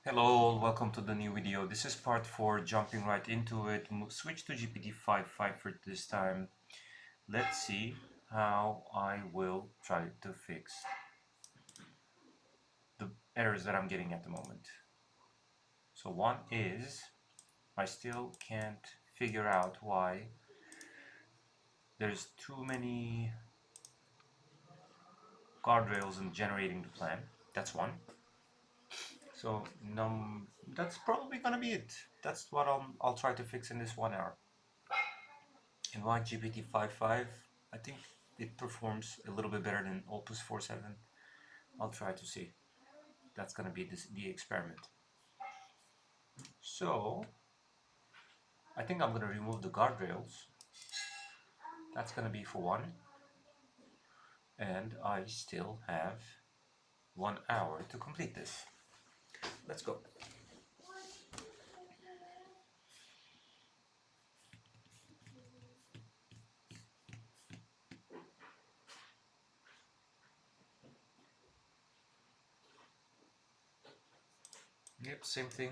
Hello, welcome to the new video. This is part 4, jumping right into it. Switch to GPT-5.5 for this time. Let's see how I will try to fix the errors that I'm getting at the moment. So one is, I still can't figure out why there's too many guardrails in generating the plan. That's one. So that's probably gonna be it. That's what I'll try to fix in this 1 hour. And why GPT-5.5? I think it performs a little bit better than Opus 4.7. I'll try to see. That's gonna be the experiment. So I think I'm gonna remove the guardrails. That's gonna be for one. And I still have 1 hour to complete this. Let's go. Yep, same thing.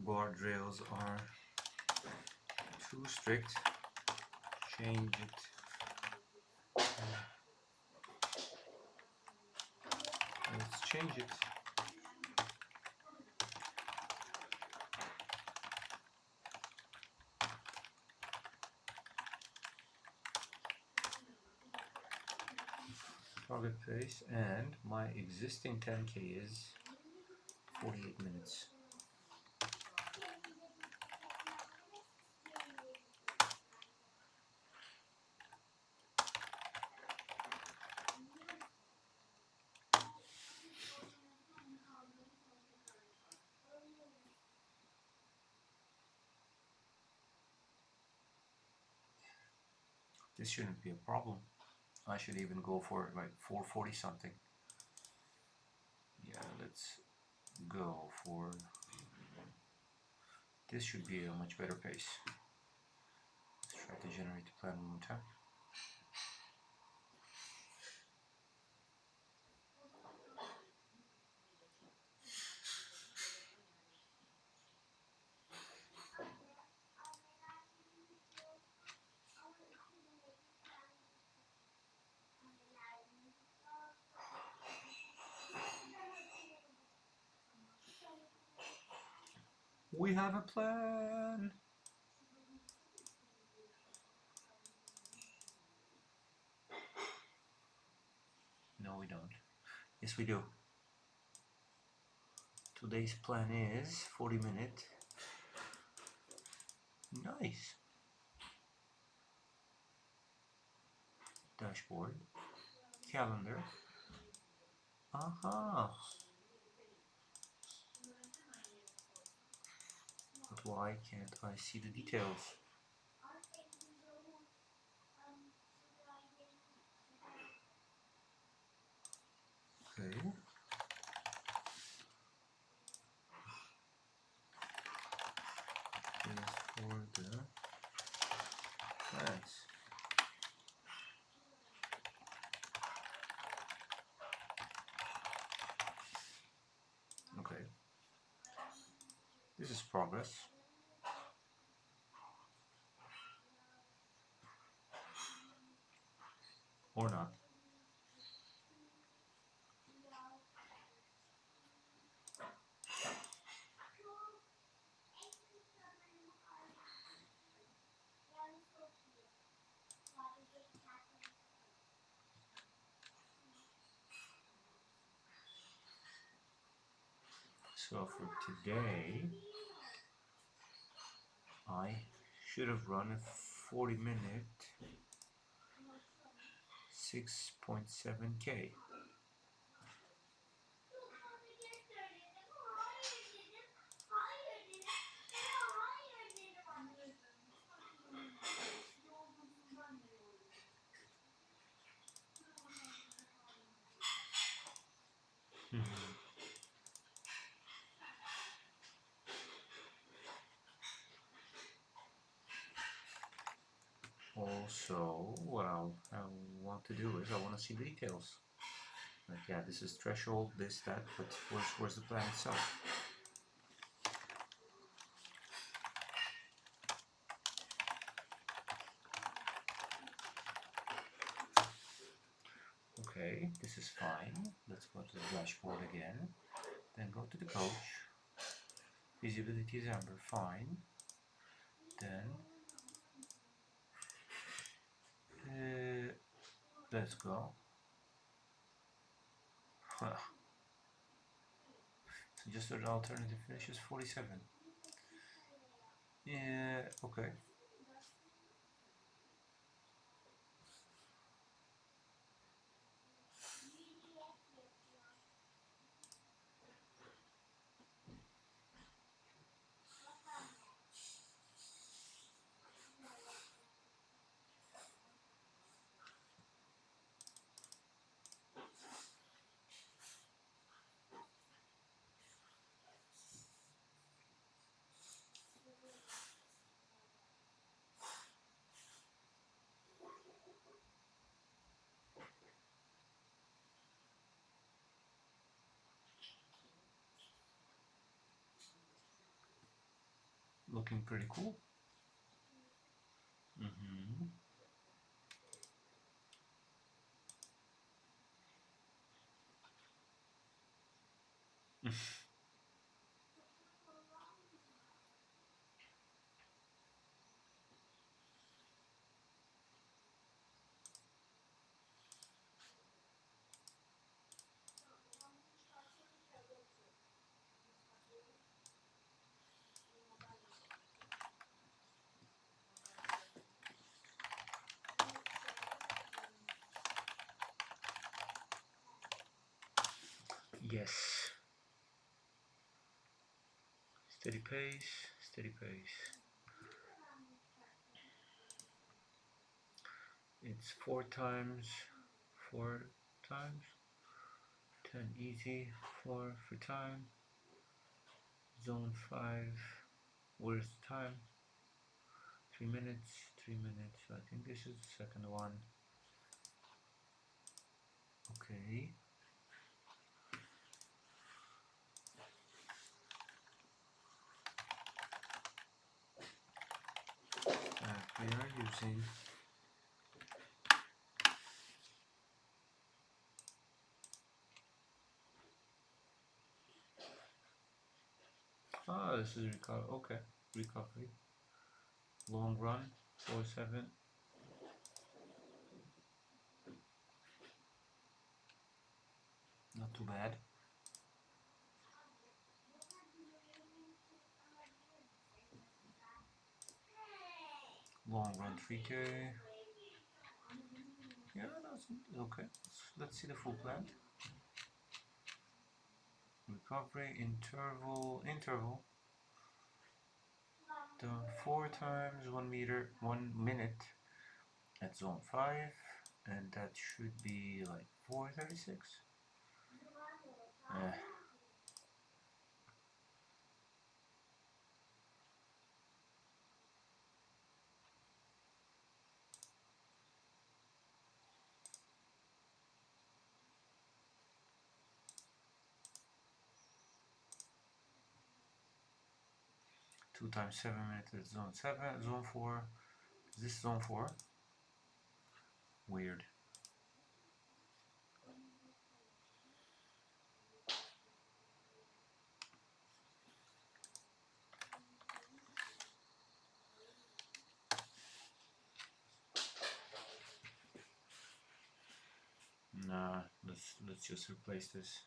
Guardrails are too strict. Change it. Let's change it. Target pace, and my existing 10K is 48 minutes. This shouldn't be a problem. I should even go for like 440 something. Yeah, let's go for this. Should be a much better pace. Let's try to generate the plan one more time. We have a plan. No, we don't. Yes, we do. Today's plan is 40 minutes. Nice. Dashboard. Calendar. Aha. But why can't I see the details? Okay. Here's for the plans. Okay. This is progress. Or not. So for today, I should have run a 40-minute 6.7K. also, what I want to do is I want to see the details. Like, yeah, this is threshold, this, that, but where's the plan itself? Okay, this is fine. Let's go to the dashboard again. Then go to the coach. Visibility is amber, fine. Then let's go. Suggested alternative finish is 47. Yeah, okay. Looking pretty cool. Yes. Steady pace, steady pace. It's 4 times, 10 easy, 4 for time. Zone 5, where's the time? 3 minutes, 3 minutes. I think this is the second one. Okay. We are using this is recovery. Long run, 4.7. Not too bad. Long run 3K. Yeah, that's okay. Let's see the full plan. Recovery interval. Done 4 times 1 minute at zone 5, and that should be like 4:36. 2 times 7 minutes at zone 7, zone 4. Is this zone 4? Weird. Nah, let's just replace this.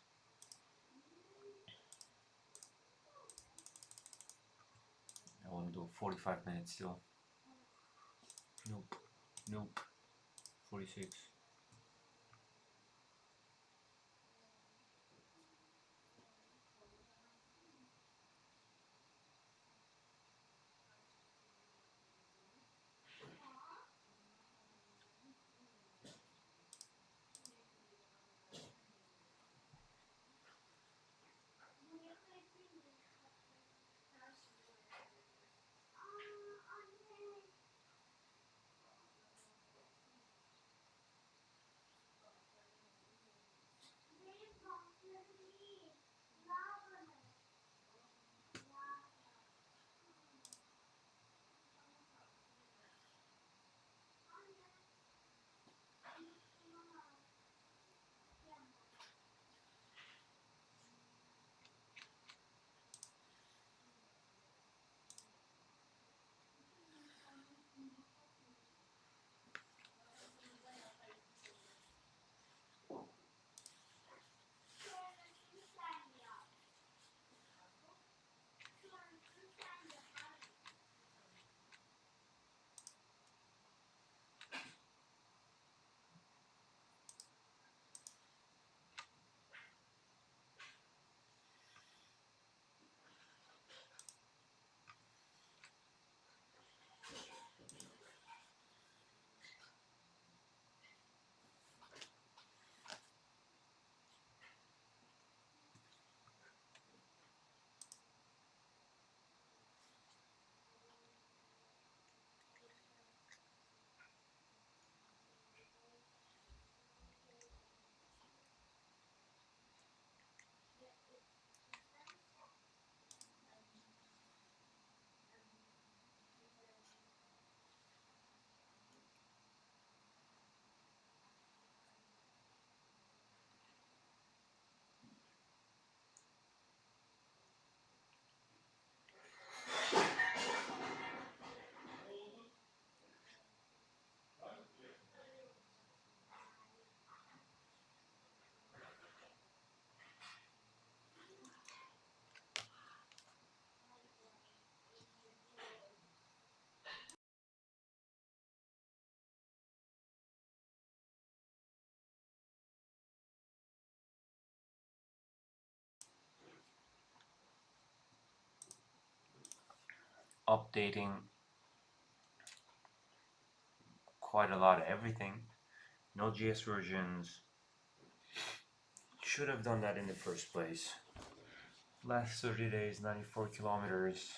I want to do 45 minutes still. Nope. 46. updating quite a lot of everything. Node.js versions. Should have done that in the first place. Last 30 days, 94 kilometers.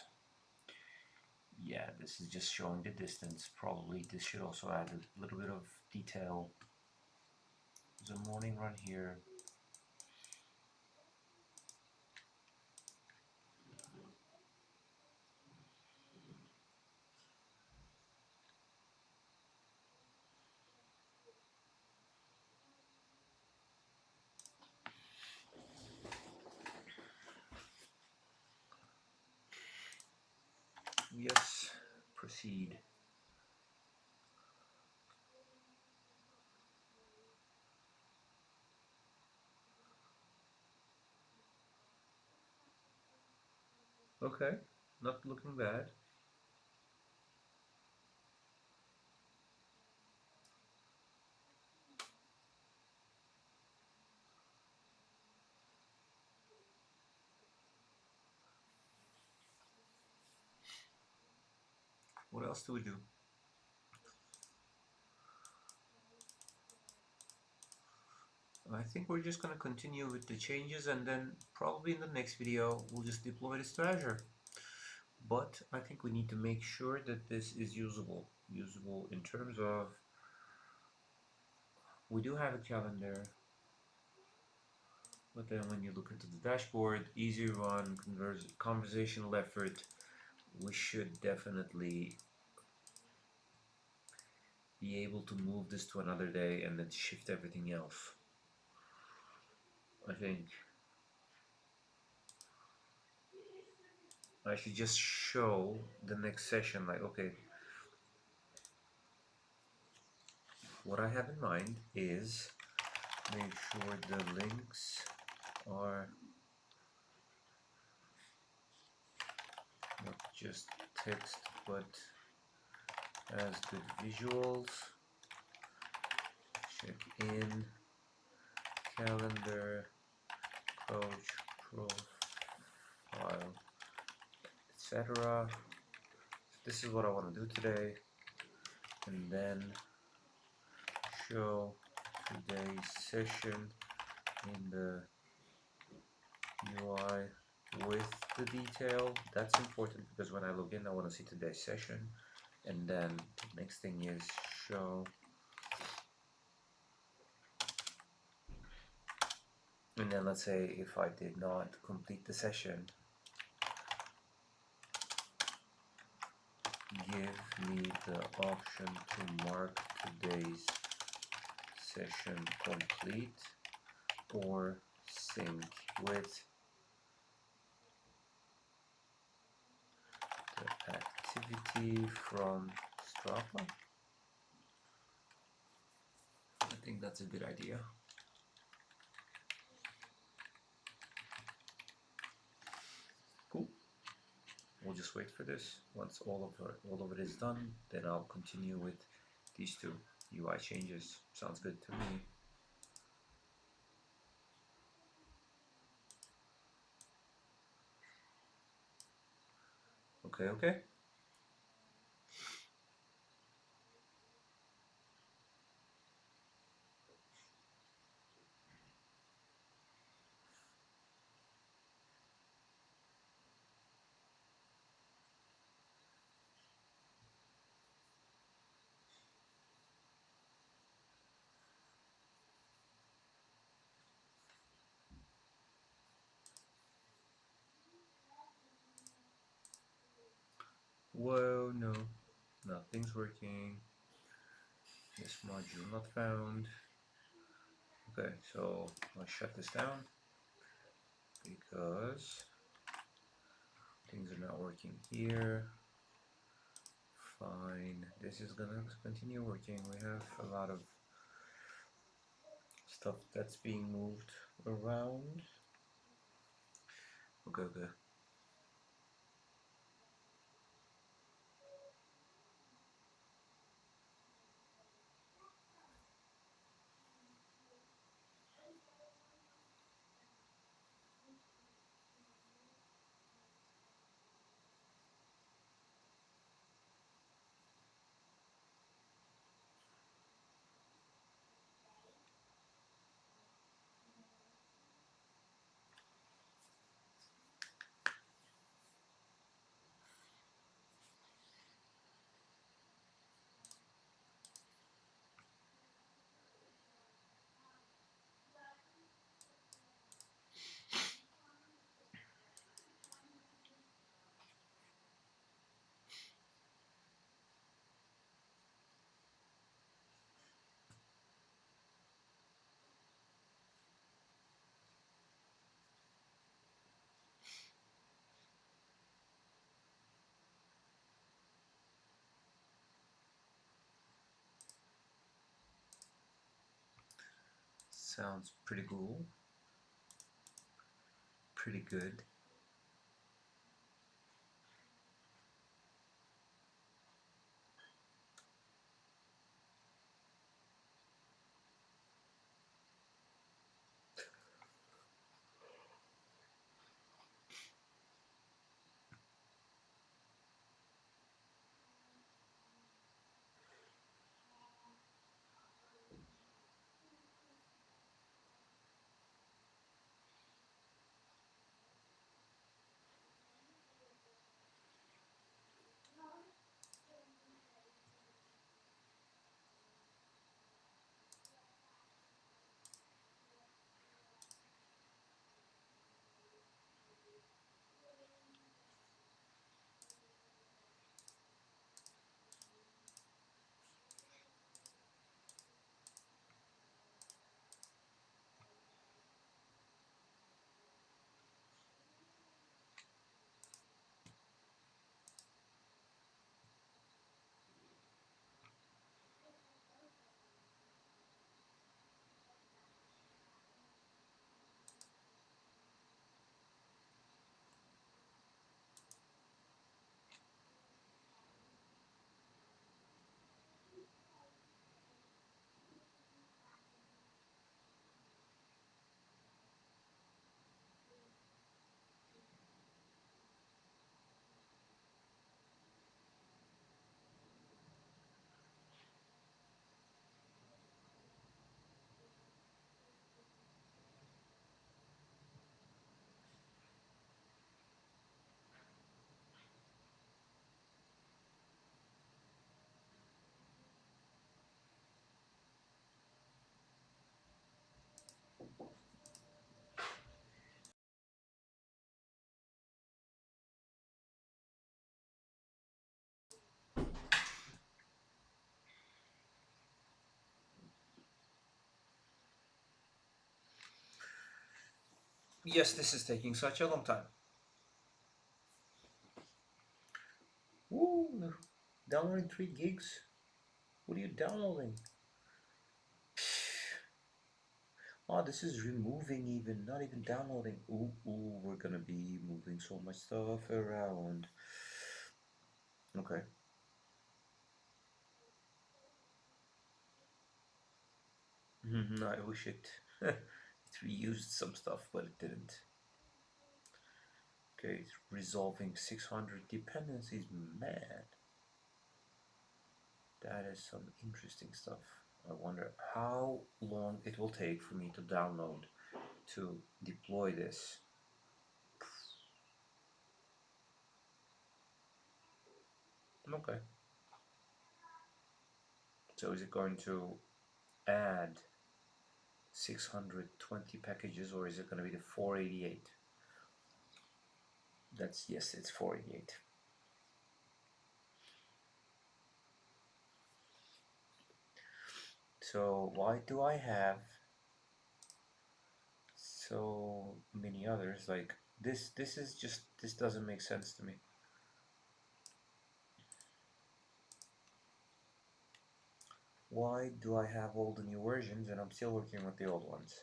Yeah, this is just showing the distance. Probably this should also add a little bit of detail. There's a morning run here. Yes, proceed. Okay, not looking bad. What else do we do? I think we're just going to continue with the changes, and then probably in the next video we'll just deploy this to Azure. But I think we need to make sure that this is usable in terms of, we do have a calendar, but then when you look into the dashboard, easy run, conversational effort, we should definitely be able to move this to another day and then shift everything else. I think I should just show the next session, like, okay, what I have in mind is make sure the links are not just text but as good visuals. Check in, calendar, coach, profile, etc. This is what I want to do today, and then show today's session in the UI with the detail. That's important because when I log in I want to see today's session. And then the next thing is show, and then let's say if I did not complete the session, give me the option to mark today's session complete or sync with the activity from Strava. I think that's a good idea. Cool. We'll just wait for this. Once all of it is done, then I'll continue with these two UI changes. Sounds good to me. Okay. Whoa, no, nothing's working. This module not found. Okay, so I'll shut this down because things are not working here. Fine, this is gonna continue working. We have a lot of stuff that's being moved around. Okay. Sounds pretty cool. Pretty good. Yes, this is taking such a long time. Woo! Downloading 3 gigs? What are you downloading? Oh, this is removing even, not even downloading. Ooh, we're gonna be moving so much stuff around. Okay. I wish it reused some stuff, but it didn't. Okay, it's resolving 600 dependencies. Man, that is some interesting stuff. I wonder how long it will take for me to download to deploy this. Okay. So is it going to add 620 packages, or is it going to be the 488? That's, yes, it's 488. So why do I have so many others? Like this is just, this doesn't make sense to me. Why do I have all the new versions and I'm still working with the old ones?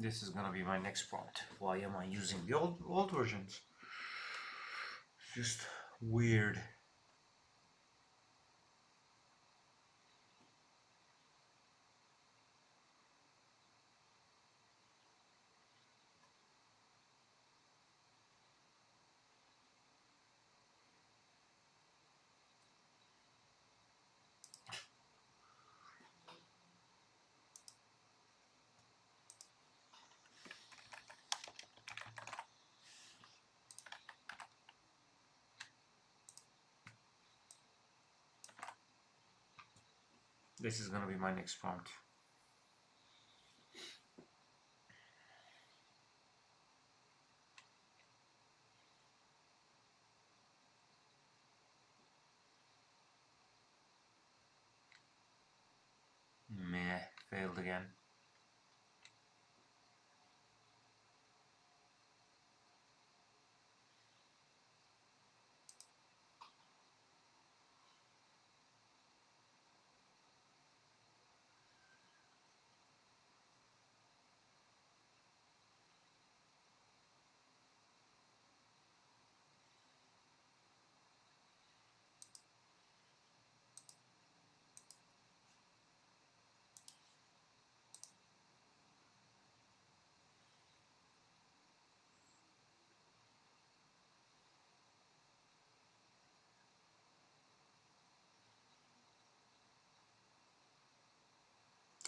This is gonna be my next prompt. Why am I using the old versions? It's just weird. This is gonna be my next prompt. Meh, failed again.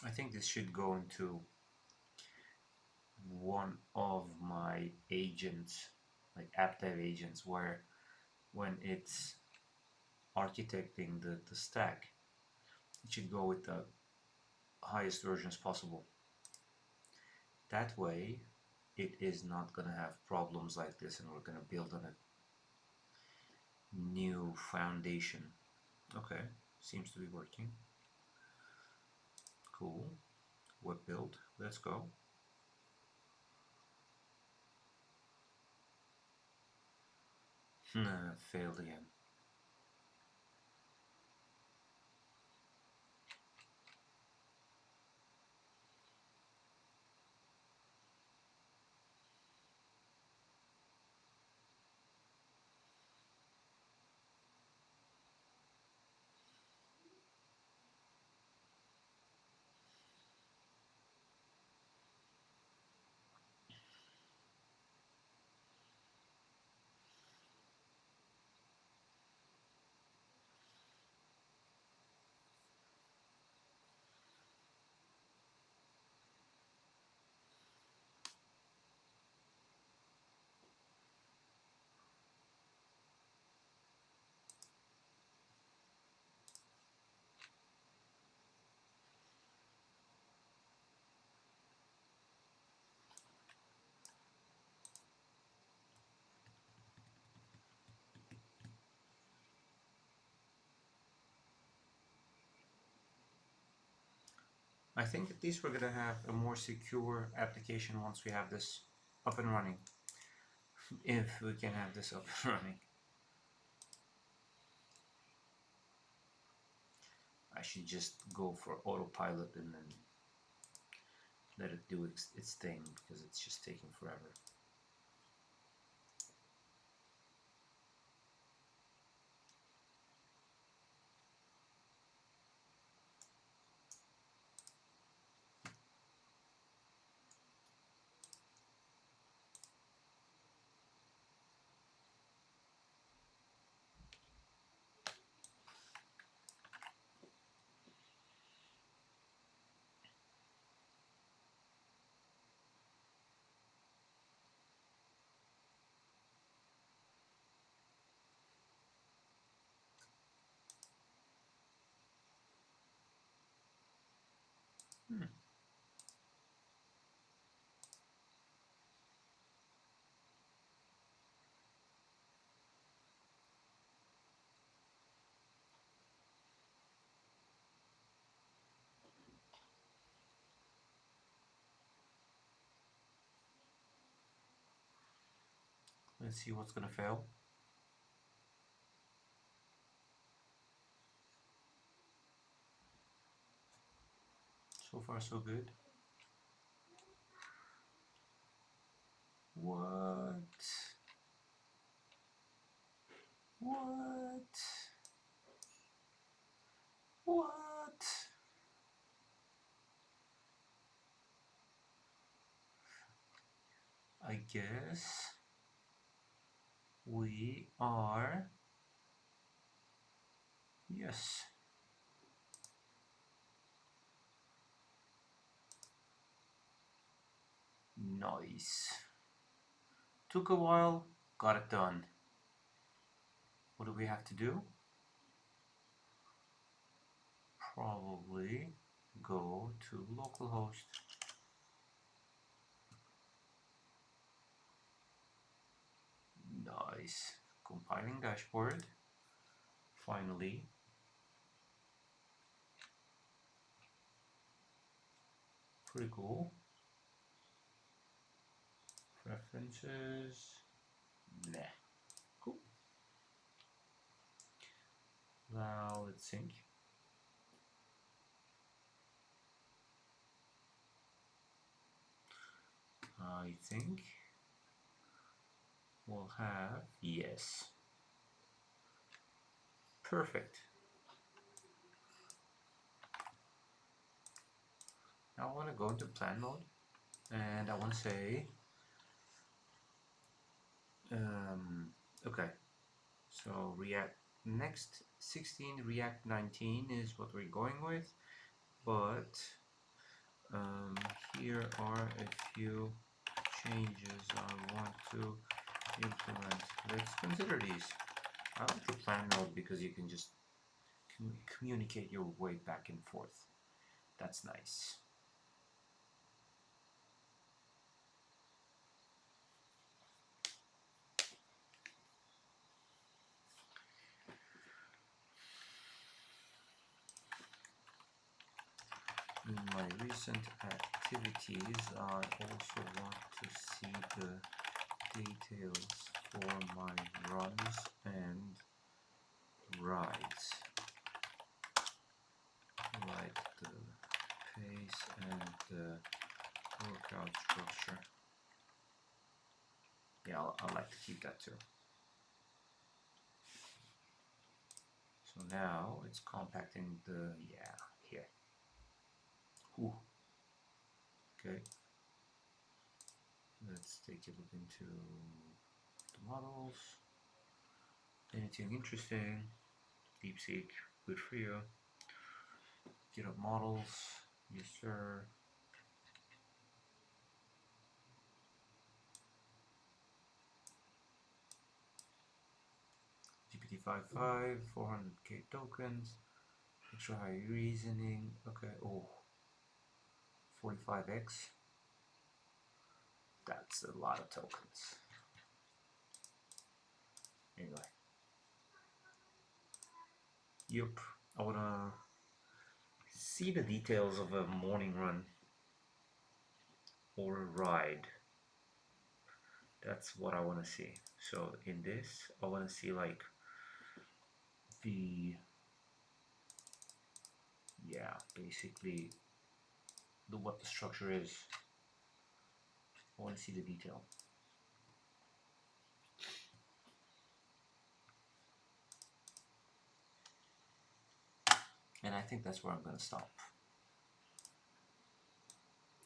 I think this should go into one of my agents, like app dev agents, where when it's architecting the stack, it should go with the highest versions possible. That way, it is not gonna have problems like this, and we're gonna build on a new foundation. Okay, seems to be working. Cool. Web build, let's go. Failed again. I think at least we're gonna have a more secure application once we have this up and running. If we can have this up and running. I should just go for autopilot and then let it do its thing, because it's just taking forever. Let's see what's gonna fail. So far so good. What? I guess we are, yes. Nice. Took a while, got it done. What do we have to do? Probably go to localhost. Nice. Compiling dashboard. Finally. Pretty cool. Preferences. Nah. Cool. Now let's sync. I think we'll have, yes. Perfect. Now I want to go into plan mode and I want to say, okay, so React Next 16, React 19 is what we're going with, but here are a few changes I want to implement. Let's consider these. I like the plan mode because you can just communicate your way back and forth. That's nice. In my recent activities, I also want to see the details for my runs and rides, like the pace and the workout structure. Yeah, I'd like to keep that too. So now it's compacting the, yeah, here. Ooh. Okay. Let's take a look into the models. Anything interesting? DeepSeek, good for you. Get up models, yes sir. GPT-5.5, 400k tokens, extra high reasoning, okay, oh, 45x, that's a lot of tokens. Anyway, yep, I wanna see the details of a morning run or a ride. That's what I want to see. So in this, I want to see like the, yeah, basically what the structure is. I want to see the detail. And I think that's where I'm going to stop.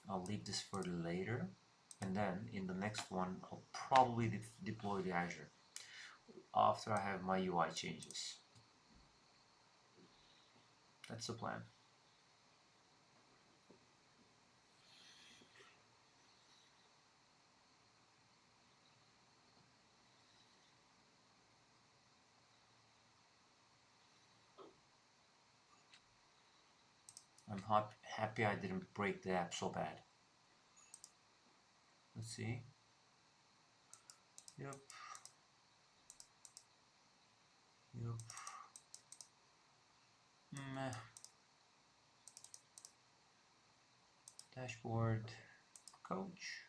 I'll leave this for later, and then in the next one I'll probably deploy the Azure after I have my UI changes. That's the plan. I'm happy I didn't break the app so bad. Let's see. Yep. Meh. Dashboard. Coach.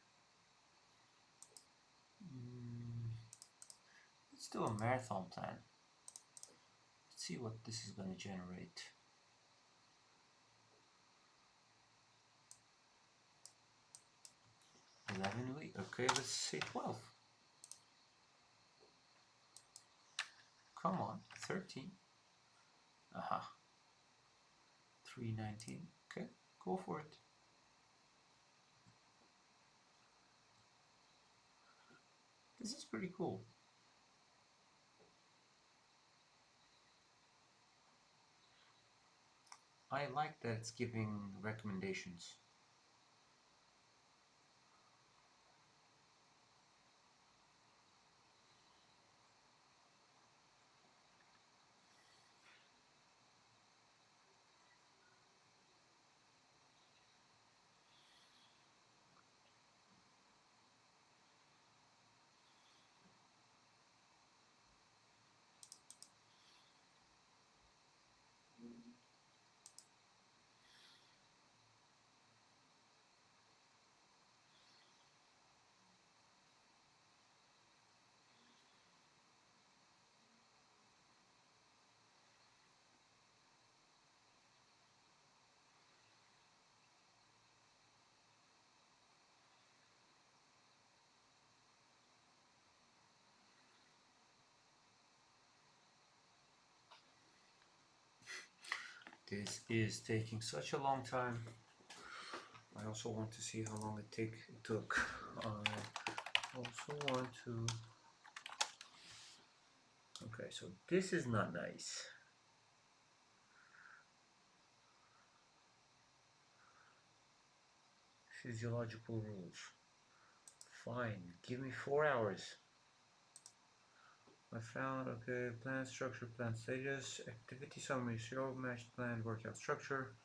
Let's do a marathon plan. Let's see what this is going to generate. 11 weeks. Okay, let's say 12. Come on, 13. Aha. 319. Okay, go for it. This is pretty cool. I like that it's giving recommendations. This is taking such a long time. I also want to see how long it took. I also want to... Okay, so this is not nice. Physiological rules. Fine, give me 4 hours. I found, okay, plan structure, plan stages, activity summary, show, matched plan, workout structure.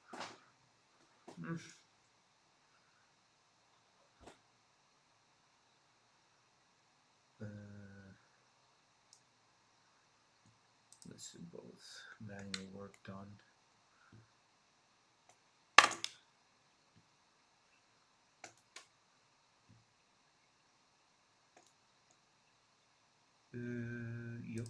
Let's do both. Manual work done. Yup.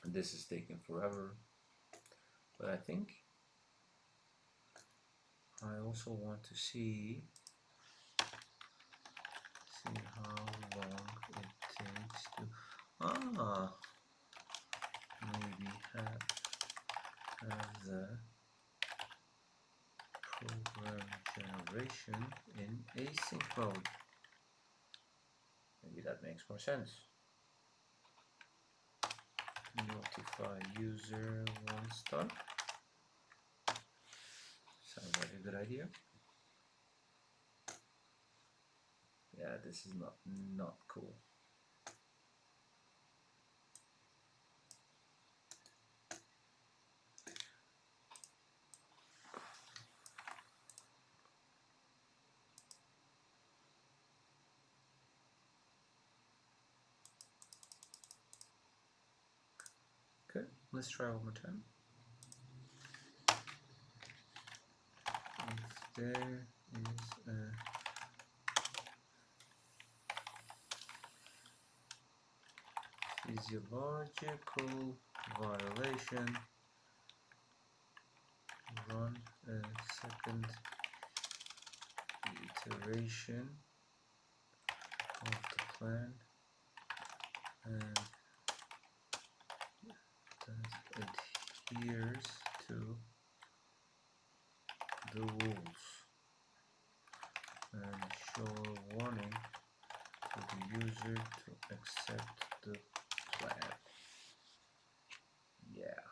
This is taking forever, but I think I also want to see how long it takes to maybe have the program generation in async mode. Maybe that makes more sense. Notify user once done. Sounds like a good idea. Yeah, this is not cool. Okay, let's try one more time. If there is a physiological violation, run a second iteration of the plan and that adheres to the rules, and show a warning to the user to accept the plan. Yeah,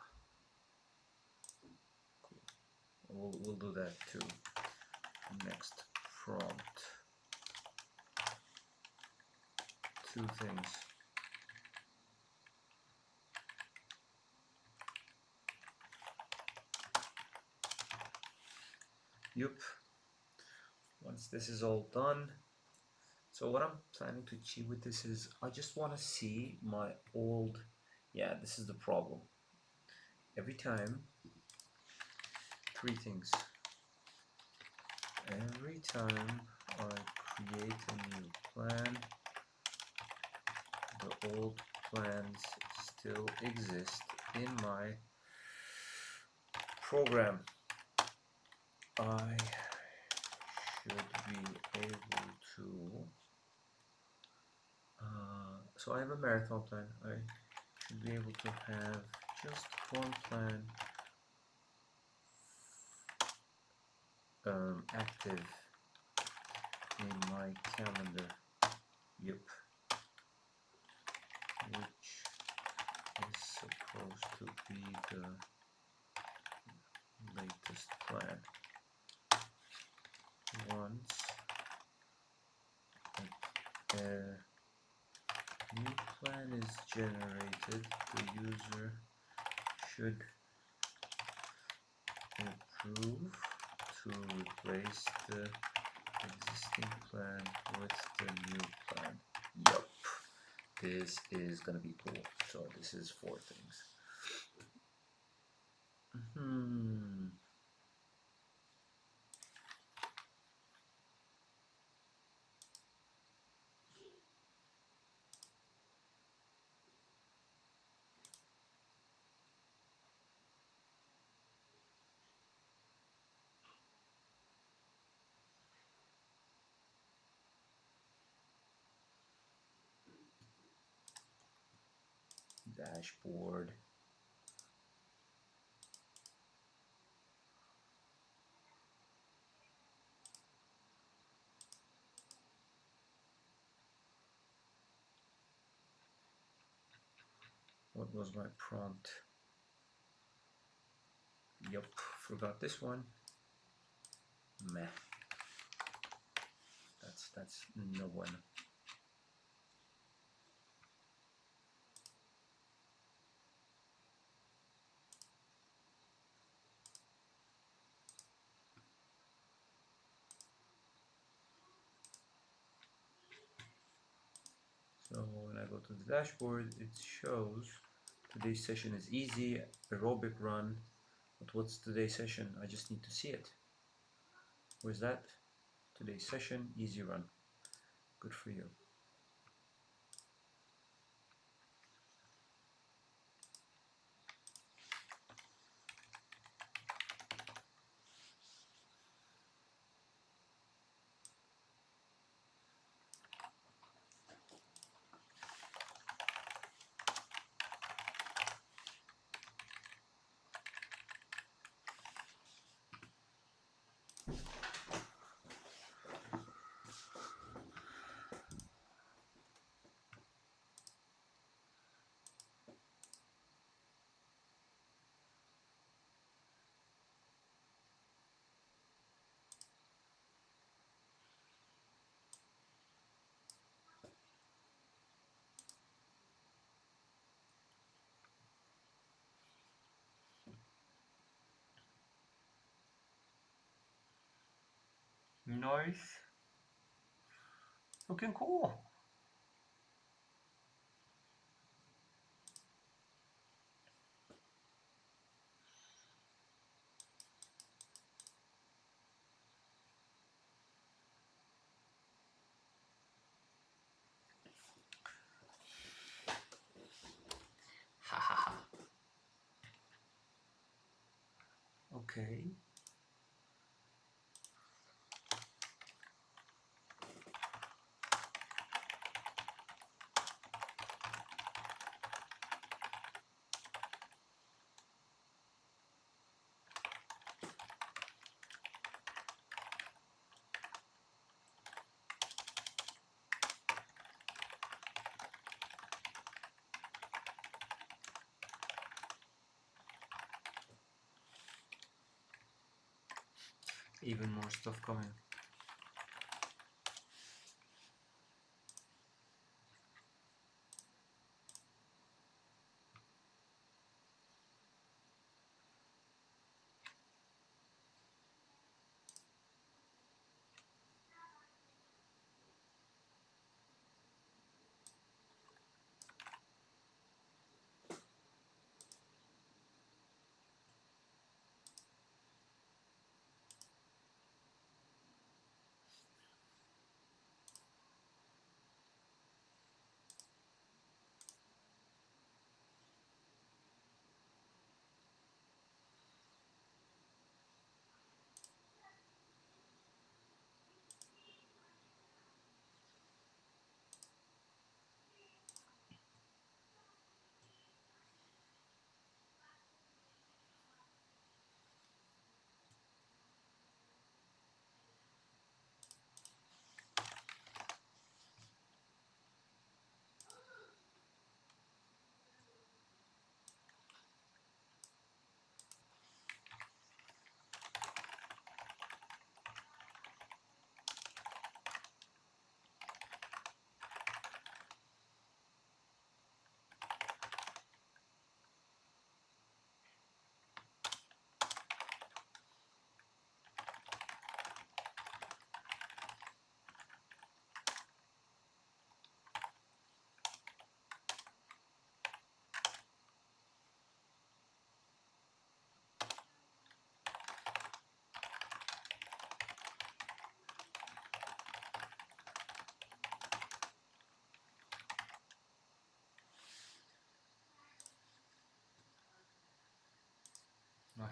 cool. We'll do that too. Next prompt. 2 things. Yup. Once this is all done, so what I'm planning to achieve with this is I just want to see my old, yeah, this is the problem. Every time, 3 things. Every time I create a new plan, the old plans still exist in my program, I should be able to so I have a marathon plan. I should be able to have just one plan active in my calendar. Yep. Which is supposed to be the latest plan. Once a new plan is generated, the user should approve to replace the existing plan with the new plan. Yup, this is gonna be cool. So this is 4 things. Dashboard. What was my prompt? Yup, forgot this one. Meh. That's no one. So when I go to the dashboard, it shows today's session is easy, aerobic run. But what's today's session? I just need to see it. Where's that? Today's session, easy run. Good for you. Nice. Looking cool. Ha ha ha. Okay. Even more stuff coming.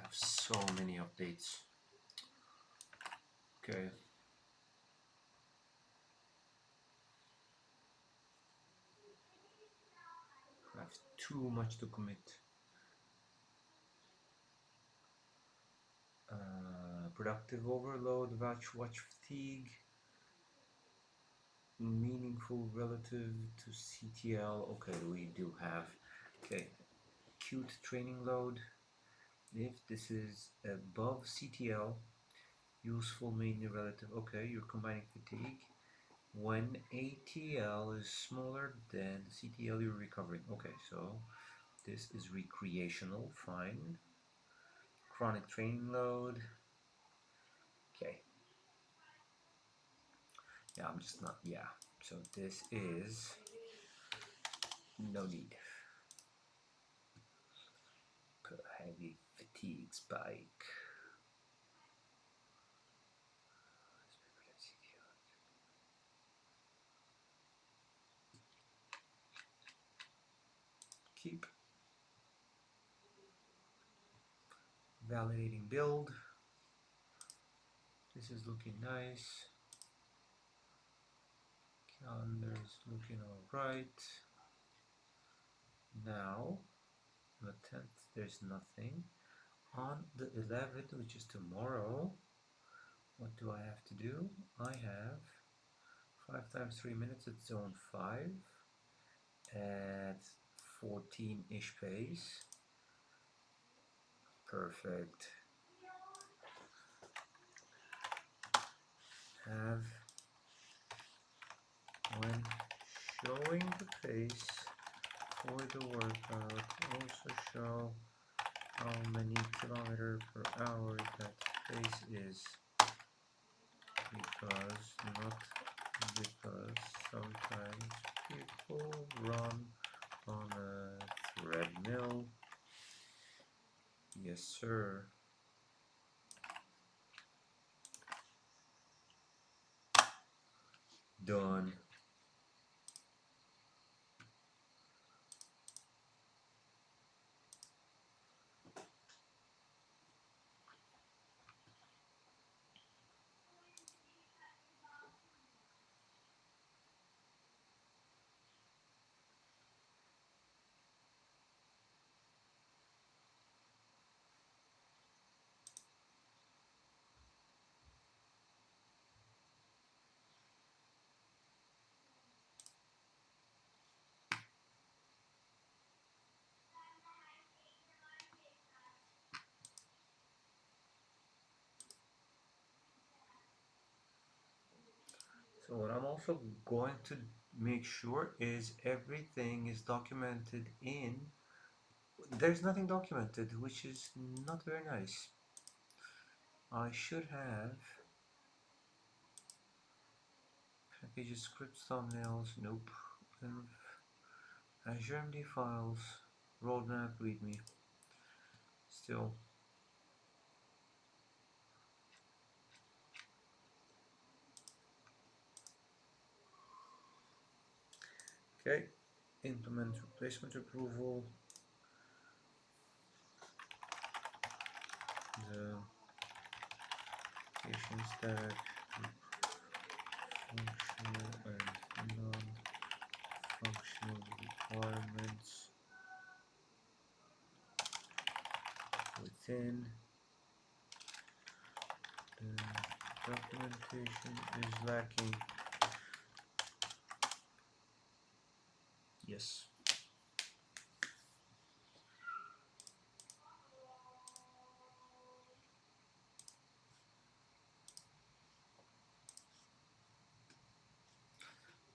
have so many updates. Okay. I have too much to commit. Productive overload, watch fatigue, meaningful relative to CTL. Okay, we do have. Okay, acute training load. If this is above CTL, useful mainly relative. Okay, you're combining fatigue. When ATL is smaller than CTL, you're recovering. Okay, so this is recreational, fine. Chronic training load. Okay. Yeah, I'm just not, yeah. So this is no need. Heavy fatigue spike. Keep. Validating build. This is looking nice. Calendar is looking alright. Now, on the 10th, there's nothing. On the 11th, which is tomorrow, what do I have to do? I have 5 times 3 minutes at zone 5 at 14-ish pace. Perfect. Have when showing the pace for the workout also show how many kilometers per hour that pace is, not because sometimes people run on a treadmill. Yes, sir. Done. So what I'm also going to make sure is everything is documented in. There's nothing documented, which is not very nice. I should have packages, scripts, thumbnails, nope. Azure MD files, roadmap, readme. Still. Okay, implement replacement approval. The application stack, functional and non-functional requirements within the documentation is lacking. Yes.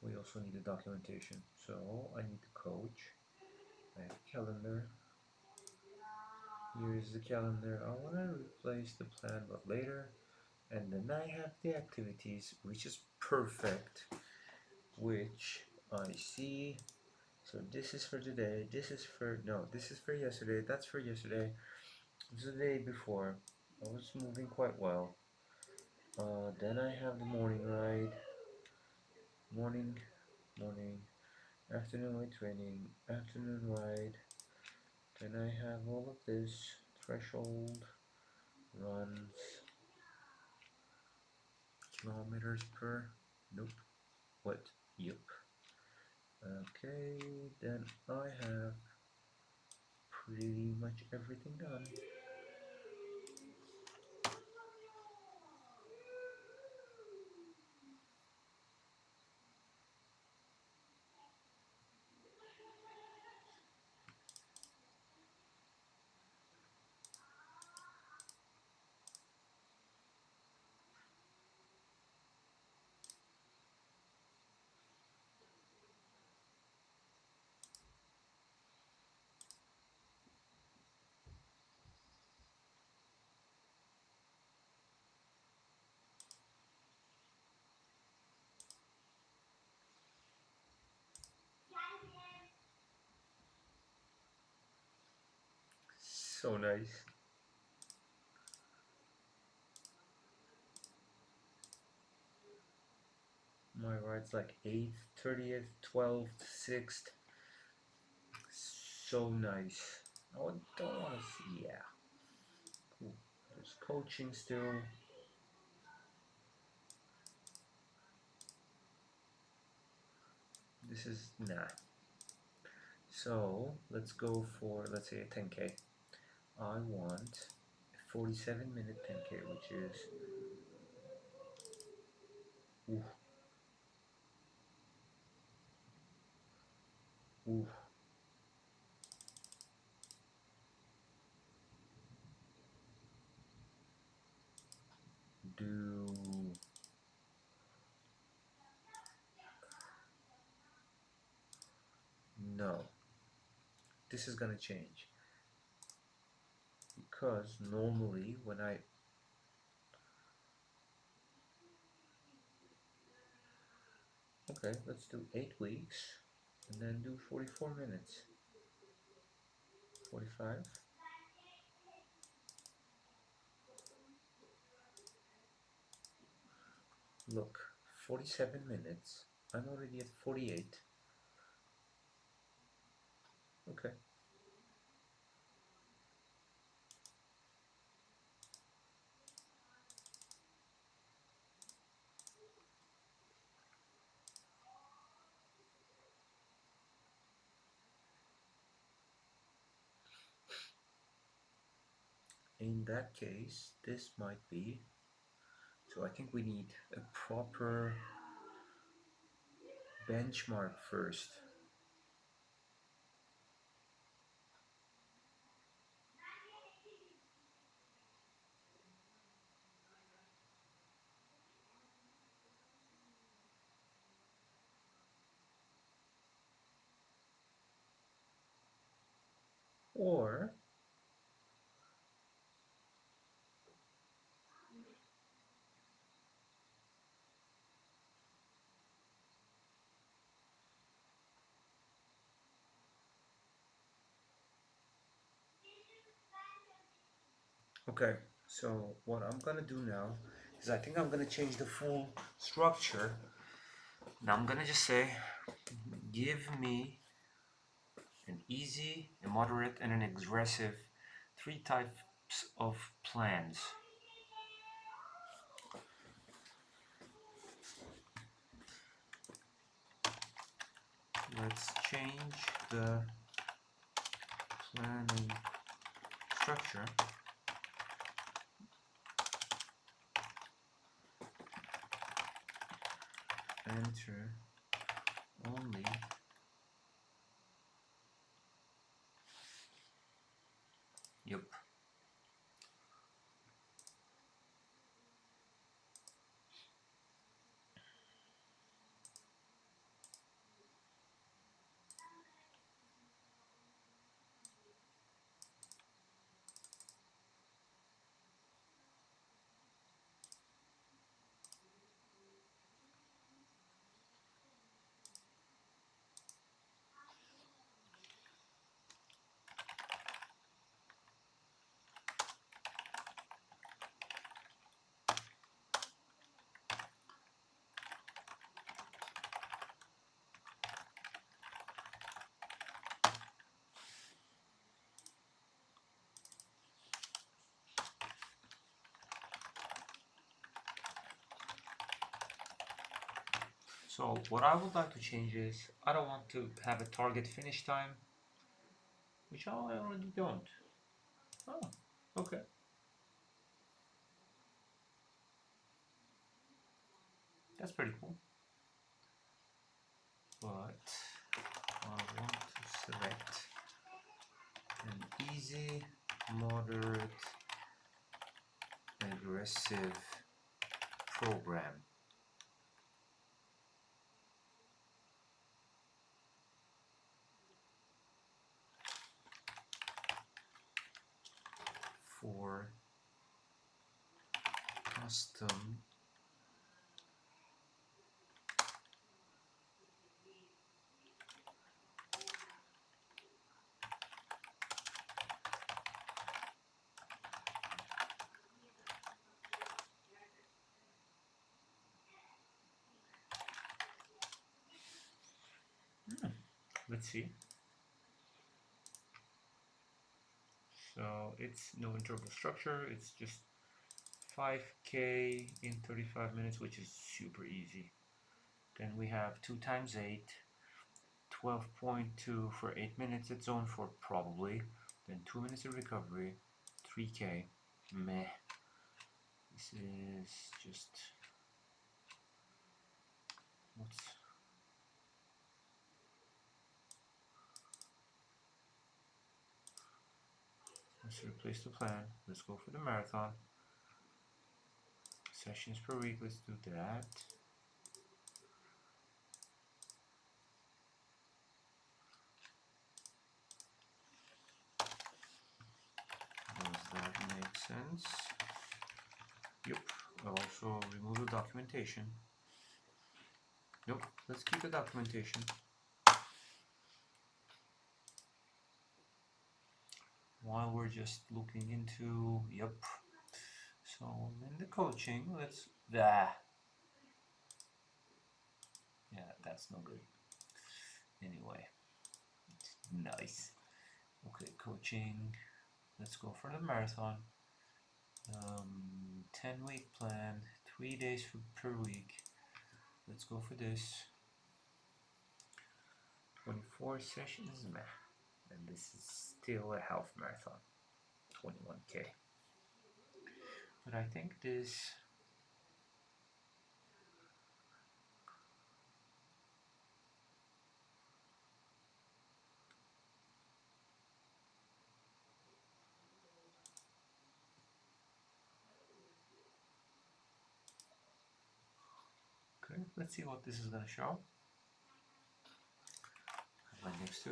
We also need the documentation. So I need the coach. I have calendar. Here is the calendar. I want to replace the plan but later. And then I have the activities, which is perfect, which I see. So this is for today, this is for, no, this is for yesterday, that's for yesterday. This is the day before. I was moving quite well. Then I have the morning ride, morning, afternoon weight training, afternoon ride. Then I have all of this, threshold, runs kilometers per. Nope. What? Yep. Okay, then I have pretty much everything done. So nice. My ride's like 8th, 30th, 12th, 6th. So nice. I don't want to see. Yeah. Cool. There's coaching still. This is nah. So let's go for, let's say, a 10K. I want a 47-minute 10K, which is ooh, ooh, do no. This is gonna change because normally when okay, let's do 8 weeks and then do 44 minutes. 45. Look, 47 minutes. I'm already at 48. Okay. In that case, this might be. So I think we need a proper benchmark first. Or okay, so what I'm gonna do now is I think I'm gonna change the full structure. Now I'm gonna just say, give me an easy, a moderate, and an aggressive 3 types of plans. Let's change the planning structure. Enter only yep. So what I would like to change is I don't want to have a target finish time, which I already don't. Oh, okay. That's pretty cool. But I want to select an easy, moderate, aggressive program. For custom let's see. So it's no interval structure, it's just 5K in 35 minutes, which is super easy. Then we have 2 times 8, 12.2 for 8 minutes at zone 4 probably. Then 2 minutes of recovery, 3K. Meh. This is just let's replace the plan. Let's go for the marathon. Sessions per week, let's do that. Does that make sense? Yep. I'll also remove the documentation. Nope, let's keep the documentation. While we're just looking into, yep. So in the coaching, let's, yeah, that's no good. Anyway, nice. Okay, coaching, let's go for the marathon. 10-week plan, 3 days per week. Let's go for this. 24 sessions, meh. And this is still a half marathon, 21K. But I think this, okay, let's see what this is going to show. Right next to.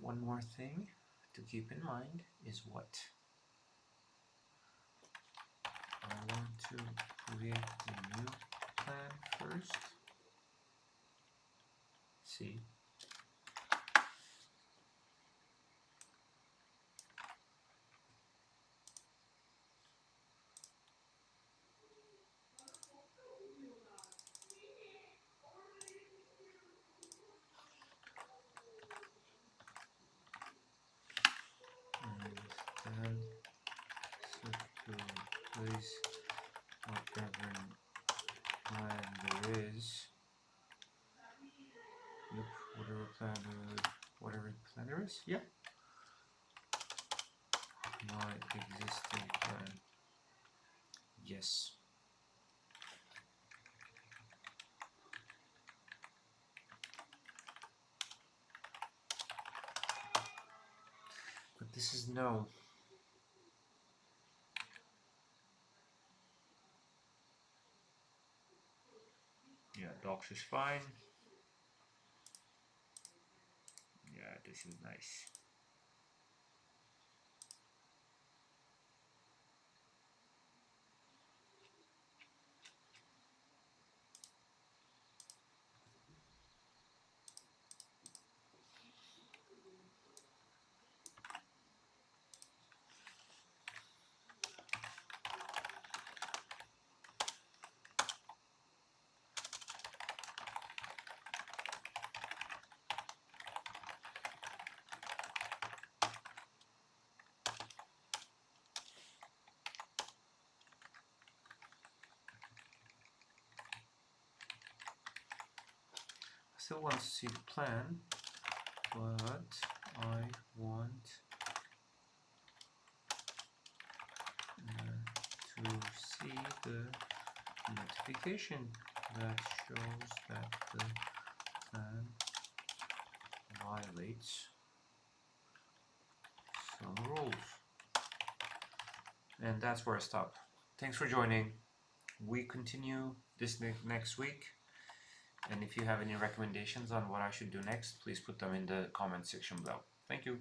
One more thing to keep in mind is what I want to create a new plan first. See. And then set to replace whatever plan there is. Yep, whatever plan there is. Yeah. My existing plan. Yes. But this is no. Yeah, docs is fine. Yeah, this is nice. still want to see the plan, but I want to see the notification that shows that the plan violates some rules. And that's where I stop. Thanks for joining. We continue this next week. And if you have any recommendations on what I should do next, please put them in the comment section below. Thank you.